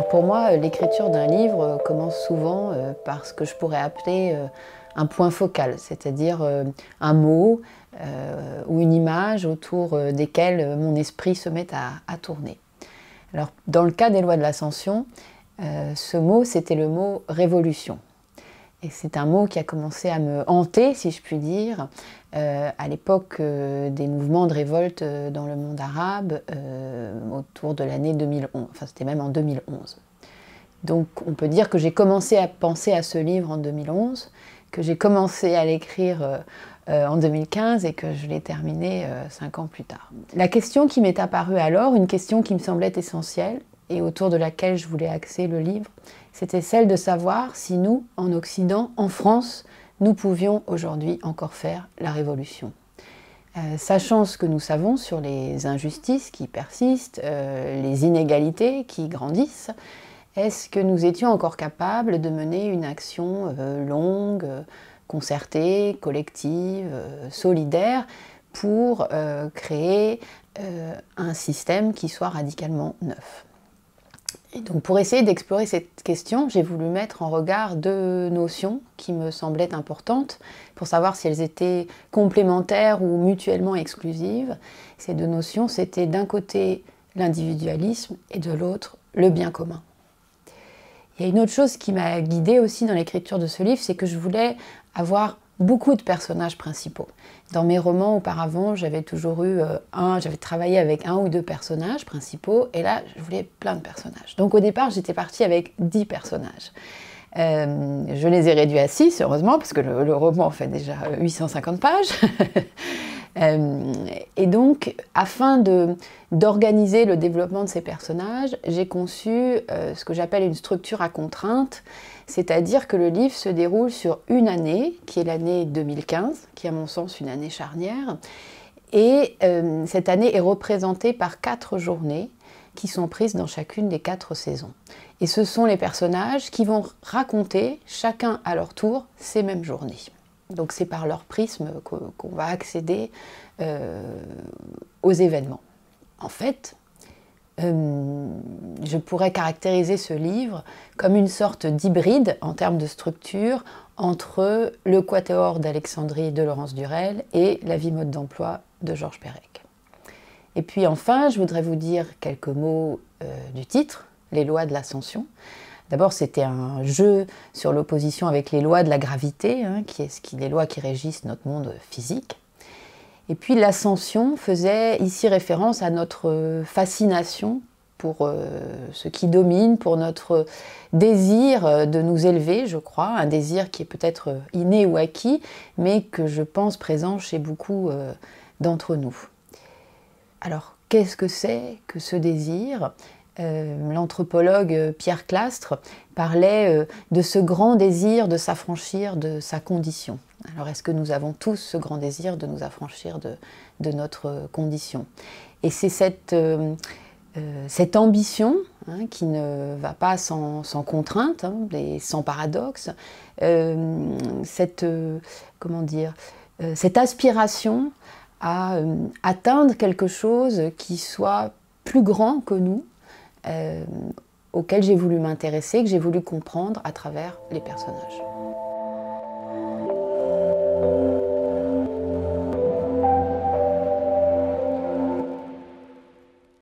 Alors pour moi, l'écriture d'un livre commence souvent par ce que je pourrais appeler un point focal, c'est-à-dire un mot ou une image autour desquelles mon esprit se met à tourner. Alors dans le cas des lois de l'Ascension, ce mot c'était le mot révolution. Et c'est un mot qui a commencé à me hanter, si je puis dire, à l'époque des mouvements de révolte dans le monde arabe, autour de l'année 2011, enfin c'était même en 2011. Donc on peut dire que j'ai commencé à penser à ce livre en 2011, que j'ai commencé à l'écrire en 2015 et que je l'ai terminé 5 ans plus tard. La question qui m'est apparue alors, une question qui me semblait essentielle et autour de laquelle je voulais axer le livre, c'était celle de savoir si nous, en Occident, en France, nous pouvions aujourd'hui encore faire la révolution. Sachant ce que nous savons sur les injustices qui persistent, les inégalités qui grandissent, est-ce que nous étions encore capables de mener une action longue, concertée, collective, solidaire, pour créer un système qui soit radicalement neuf? Et donc pour essayer d'explorer cette question, j'ai voulu mettre en regard deux notions qui me semblaient importantes pour savoir si elles étaient complémentaires ou mutuellement exclusives. Ces deux notions, c'était d'un côté l'individualisme et de l'autre le bien commun. Il y a une autre chose qui m'a guidée aussi dans l'écriture de ce livre, c'est que je voulais avoir beaucoup de personnages principaux. Dans mes romans auparavant, j'avais toujours eu j'avais travaillé avec 1 ou 2 personnages principaux, et là, je voulais plein de personnages. Donc au départ, j'étais partie avec 10 personnages. Je les ai réduits à 6, heureusement, parce que le roman fait déjà 850 pages. Et donc, afin d'organiser le développement de ces personnages, j'ai conçu ce que j'appelle une structure à contrainte, c'est-à-dire que le livre se déroule sur une année, qui est l'année 2015, qui est à mon sens une année charnière, et cette année est représentée par 4 journées qui sont prises dans chacune des 4 saisons. Et ce sont les personnages qui vont raconter, chacun à leur tour, ces mêmes journées. Donc c'est par leur prisme qu'on va accéder aux événements. En fait, je pourrais caractériser ce livre comme une sorte d'hybride en termes de structure entre le Quatuor d'Alexandrie de Laurence Durel et La vie mode d'emploi de Georges Perec. Et puis enfin, je voudrais vous dire quelques mots du titre, Les lois de l'Ascension. D'abord, c'était un jeu sur l'opposition avec les lois de la gravité, les lois qui régissent notre monde physique. Et puis l'ascension faisait ici référence à notre fascination pour ce qui domine, pour notre désir de nous élever, je crois, un désir qui est peut-être inné ou acquis, mais que je pense présent chez beaucoup d'entre nous. Alors, qu'est-ce que c'est que ce désir ? L'anthropologue Pierre Clastres parlait de ce grand désir de s'affranchir de sa condition. Alors est-ce que nous avons tous ce grand désir de nous affranchir de notre condition? Et c'est cette ambition qui ne va pas sans contrainte et sans paradoxe, cette aspiration à atteindre quelque chose qui soit plus grand que nous, auquel j'ai voulu m'intéresser, que j'ai voulu comprendre à travers les personnages.